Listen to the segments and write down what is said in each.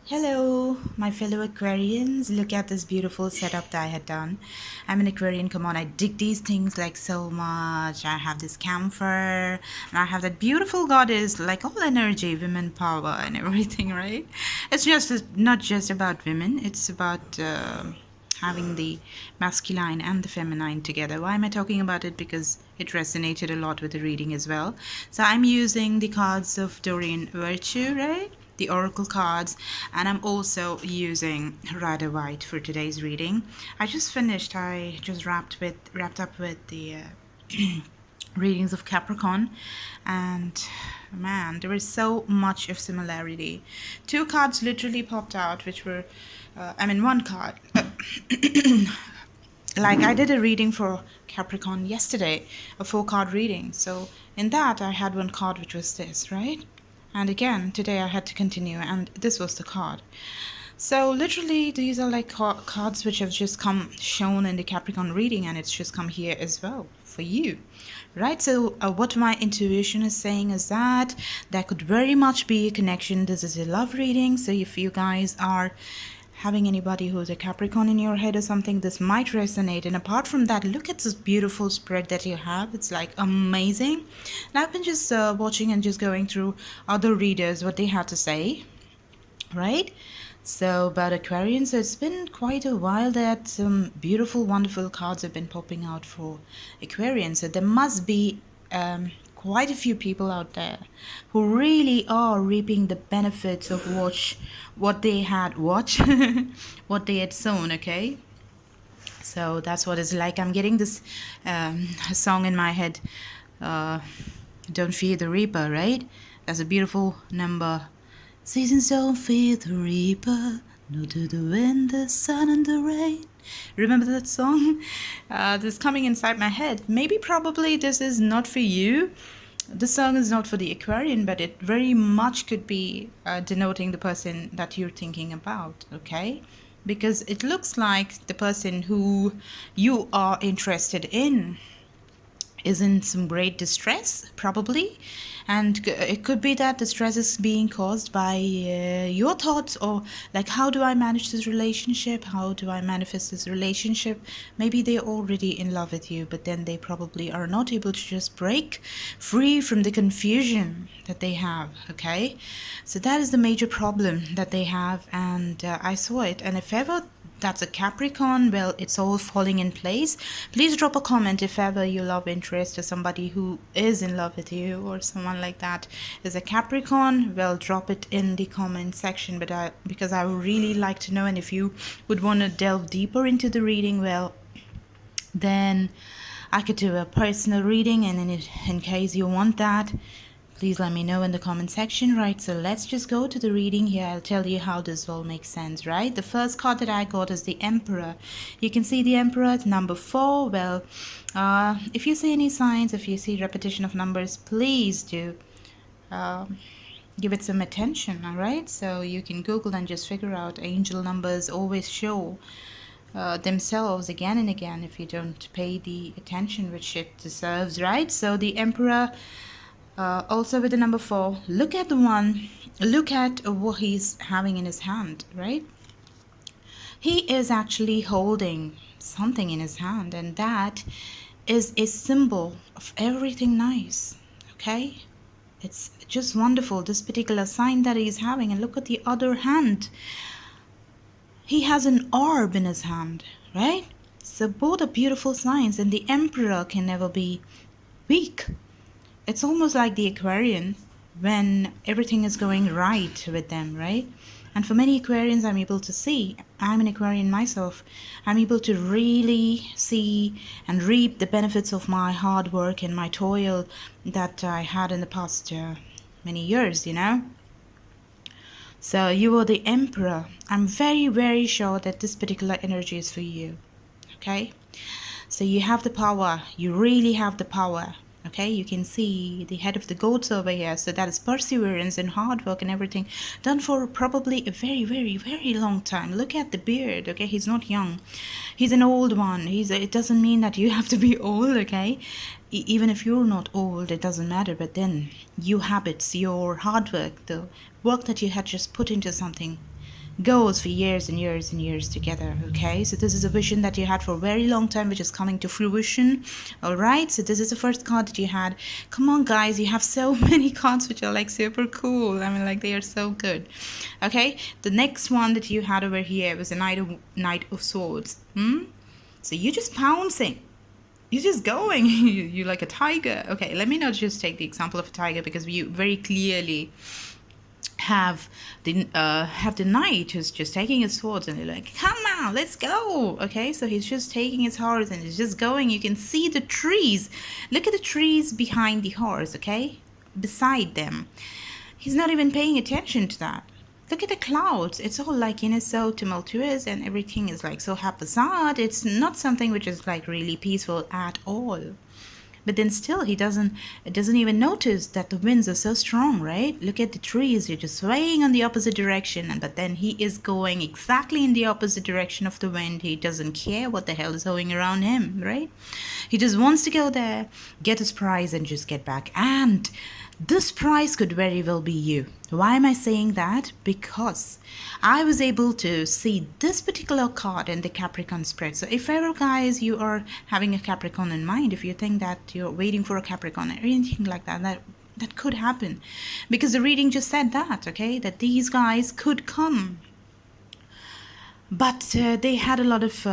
Hello, my fellow Aquarians. Look at this beautiful setup that I had done. I'm an Aquarian, come on, I dig these things like so much. I have this camphor, and I have that beautiful goddess, like all energy, women power, and everything, right? It's just not just about women, it's about having the masculine and the feminine together. Why am I talking about it? Because it resonated a lot with the reading as well. So I'm using the cards of Dorian Virtue, right? The oracle cards, and I'm also using Rider White for today's reading. I just wrapped up with the readings of Capricorn, and man, there is so much of similarity. Two cards literally popped out, which were one card. Like I did a reading for Capricorn yesterday, a 4 card reading. So in that I had one card which was this, right? And again, today I had to continue, and this was the card. So literally, these are like cards which have just come shown in the Capricorn reading, and it's just come here as well for you, right? So what my intuition is saying is that there could very much be a connection. This is a love reading, so if you guys are having anybody who's a Capricorn in your head or something, this might resonate. And apart from that, look at this beautiful spread that you have. It's like amazing. And I've been just watching and just going through other readers, what they had to say, right? So about Aquarians, so it's been quite a while that some beautiful, wonderful cards have been popping out for Aquarians. So there must be quite a few people out there who really are reaping the benefits of what they had what they had sown. Okay, so that's what it's like. I'm getting this song in my head, don't fear the reaper, right? That's a beautiful number. Seasons don't fear the reaper, nor do the wind, the sun, and the rain. Remember that song? This is coming inside my head. Maybe probably this is not for you. The song is not for the Aquarian, but it very much could be denoting the person that you're thinking about, okay? Because it looks like the person who you are interested in is in some great distress, probably. And it could be that the stress is being caused by your thoughts, or like, how do I manage this relationship? How do I manifest this relationship? Maybe they're already in love with you, but then they probably are not able to just break free from the confusion that they have, okay? So that is the major problem that they have, and I saw it. And if ever that's a Capricorn, well, it's all falling in place. Please drop a comment if ever your love interest or somebody who is in love with you or someone like that is a Capricorn. Well, drop it in the comment section, because I would really like to know. And if you would want to delve deeper into the reading, well, then I could do a personal reading. And in case you want that, please let me know in the comment section, right? So let's just go to the reading here. I'll tell you how this all makes sense, right? The first card that I got is the Emperor. You can see the Emperor at number 4. Well, if you see any signs, if you see repetition of numbers, please do give it some attention, all right? So you can Google and just figure out angel numbers always show themselves again and again if you don't pay the attention which it deserves, right? So the Emperor, also with the number 4, look at what he's having in his hand, right? He is actually holding something in his hand, and that is a symbol of everything nice, okay? It's just wonderful, this particular sign that he's having. And look at the other hand. He has an orb in his hand, right? So both are beautiful signs, and the Emperor can never be weak. It's almost like the Aquarian when everything is going right with them, right? And for many Aquarians, I'm able to see, I'm an Aquarian myself, I'm able to really see and reap the benefits of my hard work and my toil that I had in the past many years, you know? So you are the Emperor. I'm very, very sure that this particular energy is for you, okay? So you have the power, you really have the power. Okay, you can see the head of the goats over here. So that is perseverance and hard work and everything done for probably a very, very, very long time. Look at the beard. Okay, he's not young. He's an old one. It doesn't mean that you have to be old, okay? Even if you're not old, it doesn't matter. But then your habits, your hard work, the work that you had just put into something, goals for years and years and years together. Okay, so this is a vision that you had for a very long time, which is coming to fruition. All right, so this is the first card that you had. Come on, guys, you have so many cards which are like super cool. I mean, like, they are so good. Okay, the next one that you had over here was a Knight of Swords. So you're just pouncing. You're just going. You're like a tiger. Okay, let me not just take the example of a tiger, because you very clearly have the knight who's just taking his swords, and they're like, come on, let's go. Okay, so he's just taking his horse and he's just going. You can see the trees. Look at the trees behind the horse, okay, beside them. He's not even paying attention to that. Look at the clouds. It's all like, so tumultuous, and everything is like so haphazard. It's not something which is like really peaceful at all. But then still, he doesn't even notice that the winds are so strong, right? Look at the trees. They're just swaying on the opposite direction. But then he is going exactly in the opposite direction of the wind. He doesn't care what the hell is going around him, right? He just wants to go there, get his prize, and just get back. And this prize could very well be you. Why am I saying that? Because I was able to see this particular card in the Capricorn spread. So if ever, guys, you are having a Capricorn in mind, if you think that you're waiting for a Capricorn or anything like that, that could happen. Because the reading just said that, okay, that these guys could come. But they had a lot of,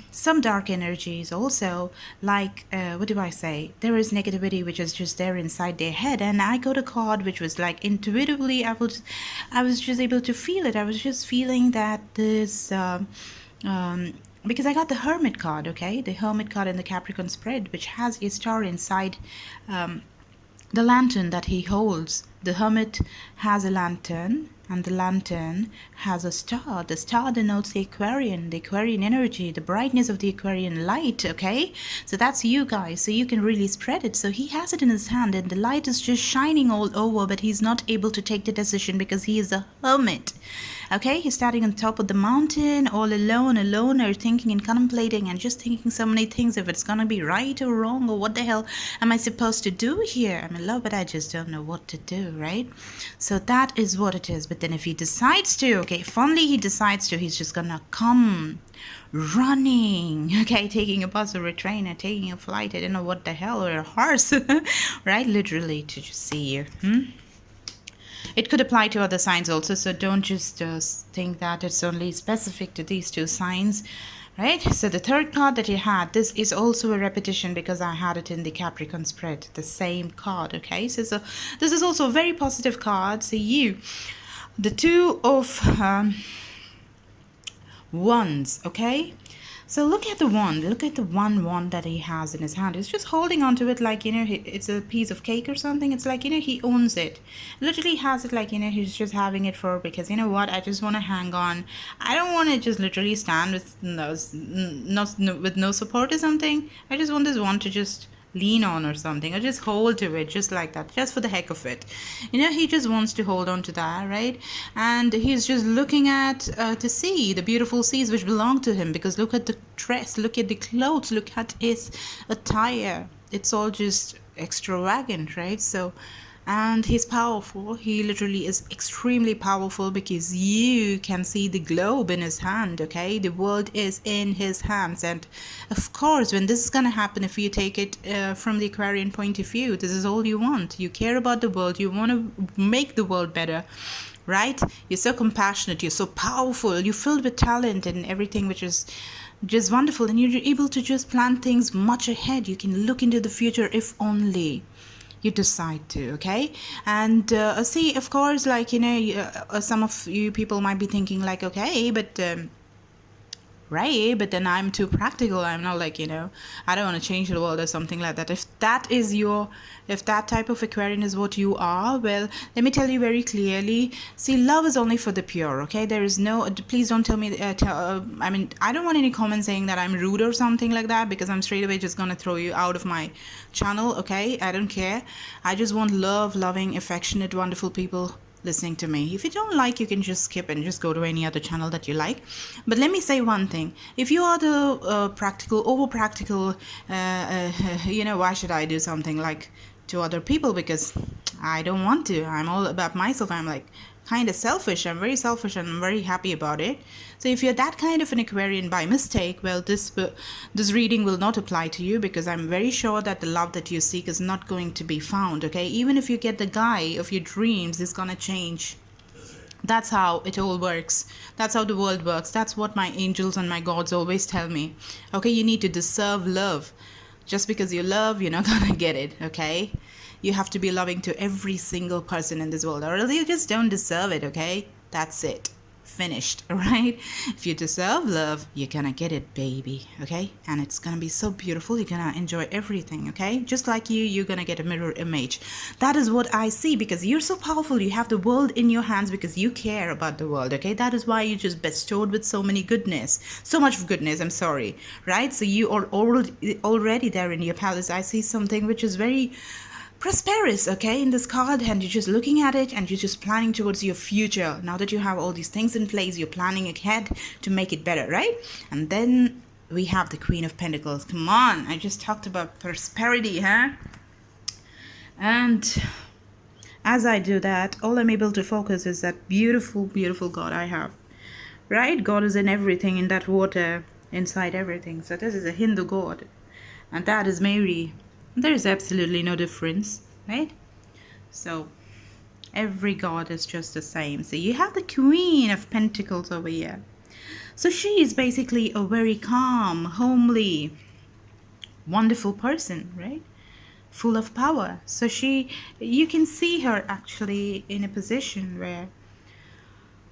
some dark energies also, like, what do I say? There is negativity which is just there inside their head. And I got a card which was like intuitively, I was just able to feel it. I was just feeling that this, because I got the Hermit card, okay? The Hermit card in the Capricorn spread, which has a star inside the lantern that he holds. The Hermit has a lantern, and the lantern has a star. The star denotes the Aquarian energy, the brightness of the Aquarian light, okay? So that's you guys, so you can really spread it. So he has it in his hand, and the light is just shining all over, but he's not able to take the decision because he is a hermit. Okay, he's standing on top of the mountain, all alone, or thinking and contemplating and just thinking so many things, if it's gonna be right or wrong, or what the hell am I supposed to do here? I'm in love, but I just don't know what to do, right? So that is what it is. But then if he decides to, okay, if only he decides to, he's just gonna come running, okay, taking a bus or a train or taking a flight, I don't know what the hell, or a horse, right? Literally to just see you. It could apply to other signs also, so don't just think that it's only specific to these two signs, right? So the third card that you had, this is also a repetition because I had it in the Capricorn spread, the same card, okay? So this is also a very positive card. So the Two of Wands, okay? So look at the wand. Look at the wand that he has in his hand. He's just holding onto it like, it's a piece of cake or something. It's like, he owns it. Literally has it like, he's just having it for, because you know what? I just want to hang on. I don't want to just literally stand with no support or something. I just want this wand to just lean on or something, or just hold to it just like that, just for the heck of it. He just wants to hold on to that, right? And he's just looking at the sea, the beautiful seas which belong to him, because look at the dress, look at the clothes, look at his attire. It's all just extravagant, right? So, and he's powerful. He literally is extremely powerful, because you can see the globe in his hand, okay? The world is in his hands. And of course, when this is gonna happen, if you take it from the Aquarian point of view, this is all you want. You care about the world. You want to make the world better, right? You're so compassionate. You're so powerful. You're filled with talent and everything, which is just wonderful. And you're able to just plan things much ahead. You can look into the future if only you decide to, okay? And see, of course, like, some of you people might be thinking like, okay, but right, but then I'm too practical. I'm not like, I don't want to change the world or something like that. If that type of Aquarian is what you are, well, let me tell you very clearly. See, love is only for the pure, okay? There is no, please don't tell me, I don't want any comments saying that I'm rude or something like that, because I'm straight away just gonna throw you out of my channel, okay? I don't care. I just want loving, affectionate, wonderful people listening to me. If you don't like, you can just skip and just go to any other channel that you like. But let me say one thing. If you are the over practical, why should I do something like to other people? Because I don't want to. I'm all about myself. I'm like, kind of selfish. I'm very selfish and I'm very happy about it. So if you're that kind of an Aquarian by mistake, well, this reading will not apply to you, because I'm very sure that the love that you seek is not going to be found, okay? Even if you get the guy of your dreams, it's gonna change. That's how it all works. That's how the world works. That's what my angels and my gods always tell me. Okay, you need to deserve love. Just because you love, you're not gonna get it, okay? You have to be loving to every single person in this world, or else you just don't deserve it, okay? That's it. Finished, right? If you deserve love, you're gonna get it, baby, okay? And it's gonna be so beautiful. You're gonna enjoy everything, okay? Just like you're gonna get a mirror image. That is what I see, because you're so powerful. You have the world in your hands because you care about the world, okay? That is why you just bestowed with so many goodness, so much goodness, I'm sorry, right? So you are already there in your palace. I see something which is very prosperous, okay, in this card, and you're just looking at it and you're just planning towards your future. Now that you have all these things in place, you're planning ahead to make it better, right? And then we have the Queen of Pentacles. Come on, I just talked about prosperity, huh? And as I do that, all I'm able to focus is that beautiful, beautiful God I have, right? God is in everything, in that water, inside everything. So this is a Hindu God, and that is Mary. There is absolutely no difference, right? So every god is just the same. So you have the Queen of Pentacles over here. So she is basically a very calm, homely, wonderful person, right? Full of power. So you can see her actually in a position where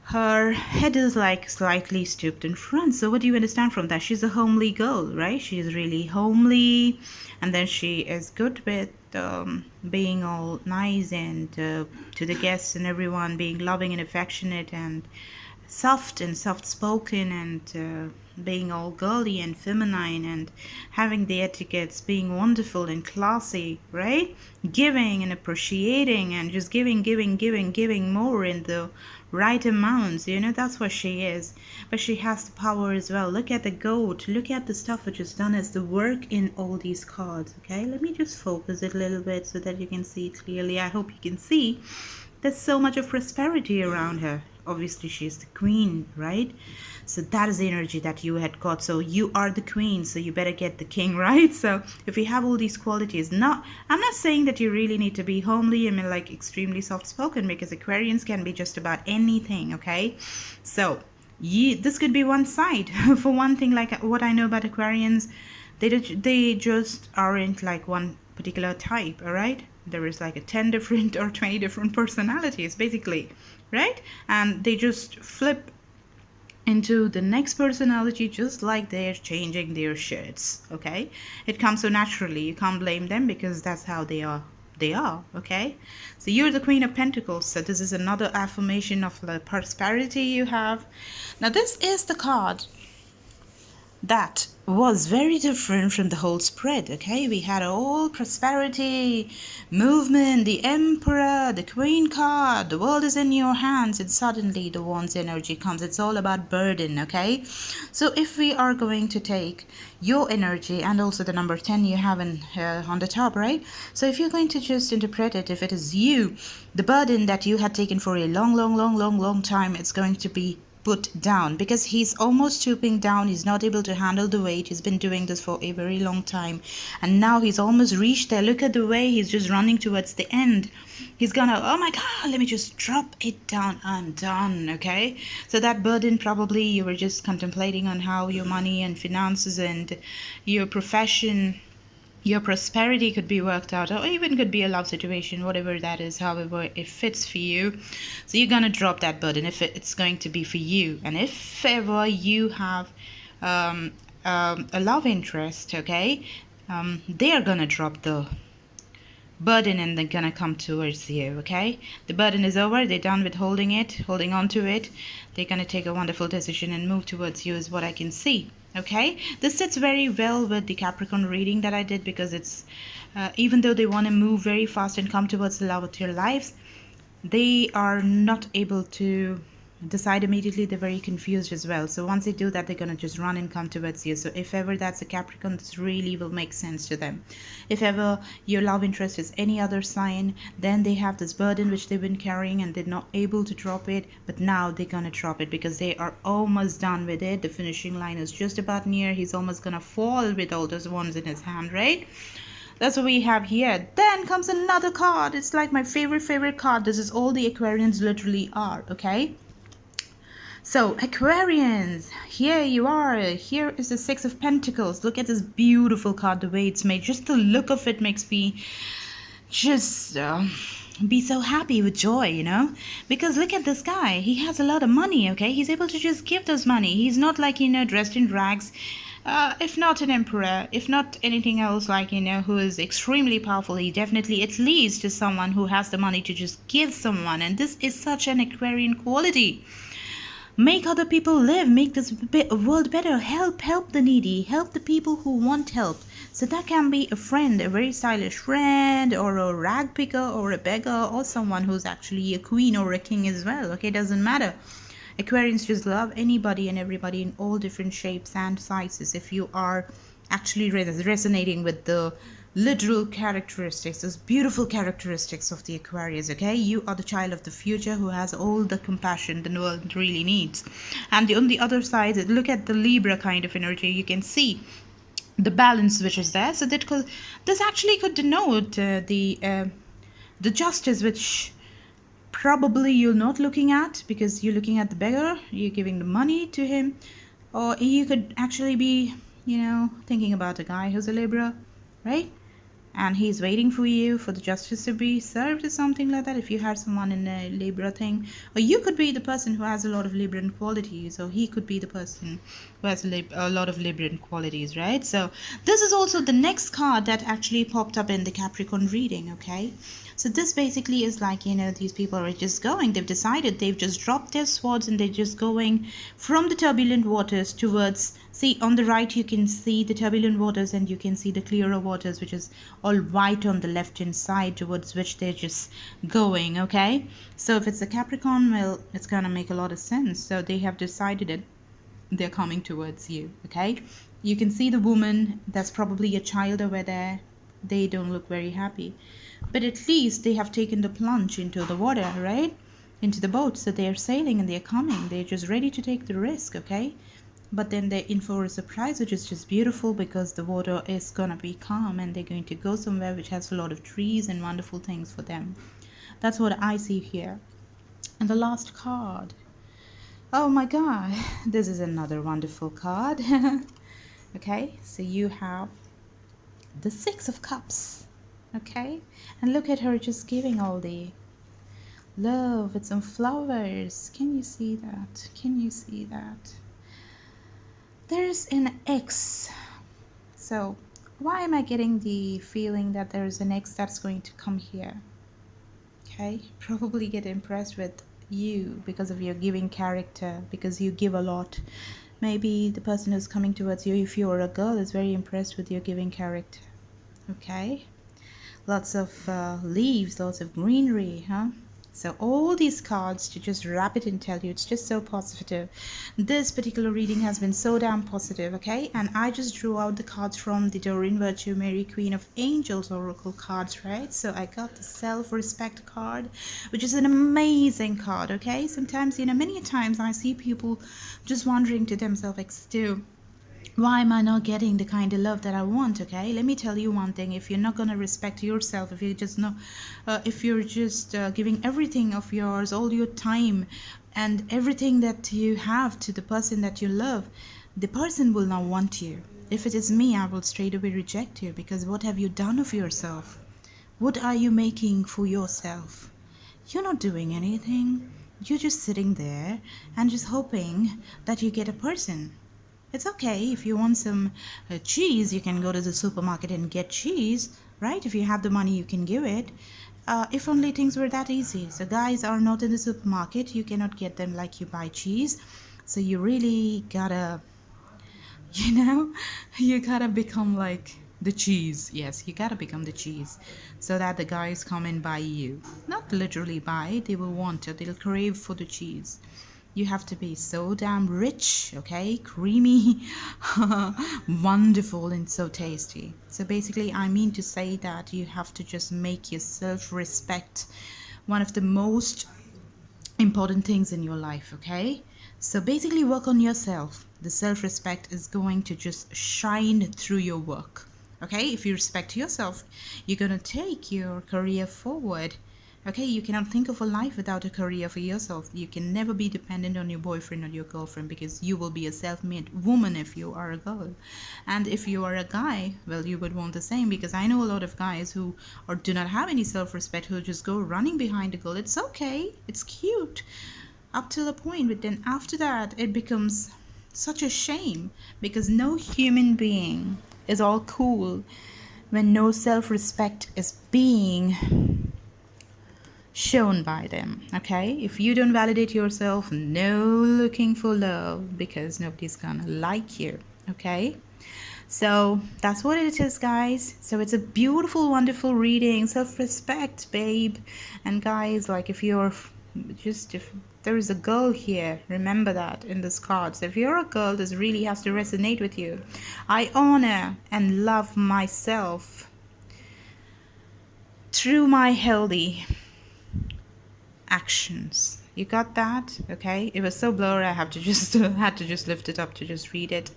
her head is like slightly stooped in front. So what do you understand from that? She's a homely girl, right? She's really homely, and then she is good with being all nice and to the guests and everyone, being loving and affectionate and soft-spoken, and being all girly and feminine, and having the etiquettes, being wonderful and classy, right? Giving and appreciating, and just giving more in the right amounts, that's what she is. But she has the power as well. Look at the goat. Look at the stuff which is done as the work in all these cards, okay? Let me just focus it a little bit so that you can see it clearly. I hope you can see there's so much of prosperity around her. Obviously, she's the queen, right? So that is the energy that you had got. So you are the queen, so you better get the king, right? So if you have all these qualities, I'm not saying that you really need to be homely, like extremely soft-spoken, because Aquarians can be just about anything, okay? So this could be one side. For one thing, like what I know about Aquarians, they just aren't like one particular type, all right? There is like 10 different or 20 different personalities, basically, right? And they just flip into the next personality just like they're changing their shirts, okay? It comes so naturally. You can't blame them, because that's how they are, okay? So you're the Queen of Pentacles. So this is another affirmation of the prosperity you have. Now this is the card that was very different from the whole spread, okay? We had all prosperity, movement, the Emperor, the Queen card, the world is in your hands, and suddenly the Wand's energy comes. It's all about burden, okay? So if we are going to take your energy and also the number 10 you have on the top, right? So if you're going to just interpret it, if it is you, the burden that you had taken for a long time, it's going to be put down, because he's almost stooping down. He's not able to handle the weight. He's been doing this for a very long time, and now he's almost reached there. Look at the way he's just running towards the end. He's gonna, oh my god, let me just drop it down. I'm done, okay? So that burden, probably you were just contemplating on how your money and finances and your profession, your prosperity could be worked out, or even could be a love situation, whatever that is, however it fits for you. So you're gonna drop that burden if it's going to be for you. And if ever you have a love interest, okay, they are gonna drop the burden and they're gonna come towards you, okay? The burden is over. They're done with holding on to it. They're gonna take a wonderful decision and move towards you, is what I can see. Okay, this sits very well with the Capricorn reading that I did, because it's even though they want to move very fast and come towards the love of their lives, they are not able to decide immediately. They're very confused as well. So once they do that, they're going to just run and come towards you. So if ever that's a Capricorn, this really will make sense to them. If ever your love interest is any other sign, then they have this burden which they've been carrying and they're not able to drop it, but now they're going to drop it because they are almost done with it. The finishing line is just about near. He's almost going to fall with all those wands in his hand, right? That's what we have here. Then comes another card. It's like my favorite card. This is all the Aquarians literally are, okay? So Aquarians, here you are. Here is the Six of Pentacles. Look at this beautiful card, the way it's made. Just the look of it makes me just be so happy with joy, you know, because look at this guy. He has a lot of money, okay? He's able to just give those money. He's not like, you know, dressed in rags. If not an emperor, if not anything else, like, you know, who is extremely powerful, he definitely at least is someone who has the money to just give someone. And this is such an Aquarian quality. Make other people live, make this world better, help the needy, help the people who want help. So that can be a friend, a very stylish friend, or a rag picker, or a beggar, or someone who's actually a queen or a king as well, okay? Doesn't matter. Aquarians just love anybody and everybody in all different shapes and sizes. If you are actually resonating with the literal characteristics, those beautiful characteristics of the Aquarius, okay? You are the child of the future who has all the compassion the world really needs. And on the other side, look at the Libra kind of energy. You can see the balance which is there. So this actually could denote the justice which probably you're not looking at, because you're looking at the beggar, you're giving the money to him. Or you could actually be, you know, thinking about a guy who's a Libra, right? And he's waiting for you for the justice to be served or something like that, if you had someone in a Libra thing. Or you could be the person who has a lot of Libran qualities, or he could be the person who has a lot of Libran qualities, right? So this is also the next card that actually popped up in the Capricorn reading, okay? So this basically is like, you know, these people are just going, they've decided, they've just dropped their swords and they're just going from the turbulent waters towards, see on the right you can see the turbulent waters and you can see the clearer waters, which is all white on the left hand side, towards which they're just going, okay? So if it's a Capricorn, well, it's gonna make a lot of sense. So they have decided it, they're coming towards you, okay? You can see the woman, that's probably a child over there. They don't look very happy, but at least they have taken the plunge into the water, right? Into the boat. So they're sailing and they're coming. They're just ready to take the risk, okay? But then they're in for a surprise, which is just beautiful, because the water is gonna be calm and they're going to go somewhere which has a lot of trees and wonderful things for them. That's what I see here. And the last card. Oh my God, this is another wonderful card. Okay, so you have the Six of Cups, okay? And look at her just giving all the love with some flowers. Can you see that? Can you see that? There's an X. So why am I getting the feeling that there's an X that's going to come here? Okay, probably get impressed with you because of your giving character, because you give a lot. Maybe the person who's coming towards you, if you're a girl, is very impressed with your giving character. Okay, lots of leaves, lots of greenery, huh? So all these cards, to just wrap it and tell you, it's just so positive. This particular reading has been so damn positive, okay? And I just drew out the cards from the Doreen Virtue Mary Queen of Angels Oracle cards, right? So I got the self-respect card, which is an amazing card, okay? Sometimes, you know, many times I see people just wondering to themselves, like, still, why am I not getting the kind of love that I want? Okay, let me tell you one thing. If you're not going to respect yourself, if you just know, if you're just giving everything of yours, all your time and everything that you have to the person that you love, the person will not want you. If it is me, I will straight away reject you, because what have you done of yourself? What are you making for yourself? You're not doing anything. You're just sitting there and just hoping that you get a person. It's okay if you want some cheese, you can go to the supermarket and get cheese, right? If you have the money, you can give it. If only things were that easy. So guys are not in the supermarket, you cannot get them like you buy cheese. So you really gotta, you know, you gotta become like the cheese. Yes, you gotta become the cheese, so that the guys come and buy you. Not literally buy, they will want it, they'll crave for the cheese. You have to be so damn rich, okay? Creamy, wonderful, and so tasty. So basically, I mean to say that you have to just make your self-respect one of the most important things in your life, okay? So basically, work on yourself. The self respect is going to just shine through your work, okay? If you respect yourself, you're gonna take your career forward. Okay, you cannot think of a life without a career for yourself. You can never be dependent on your boyfriend or your girlfriend, because you will be a self-made woman if you are a girl. And if you are a guy, well, you would want the same, because I know a lot of guys who do not have any self-respect, who just go running behind a girl. It's okay, it's cute up till a point, but then after that it becomes such a shame, because no human being is all cool when no self-respect is being shown by them. Okay, if you don't validate yourself, no looking for love, because nobody's gonna like you. Okay, so that's what it is, guys. So it's a beautiful, wonderful reading. Self-respect, babe. And guys, like, if there is a girl here, remember that in this card. So if you're a girl, this really has to resonate with you. I honor and love myself through my healthy actions. You got that? Okay, it was so blurry, I have to just had to just lift it up to just read it.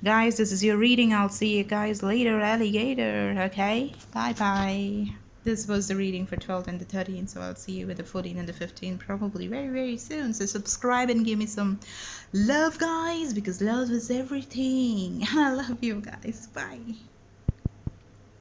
Guys, this is your reading. I'll see you guys later, alligator. Okay, bye bye. This was the reading for 12th and the 13th, so I'll see you with the 14th and the 15th probably very, very soon. So subscribe and give me some love, guys, because love is everything. I love you guys. Bye.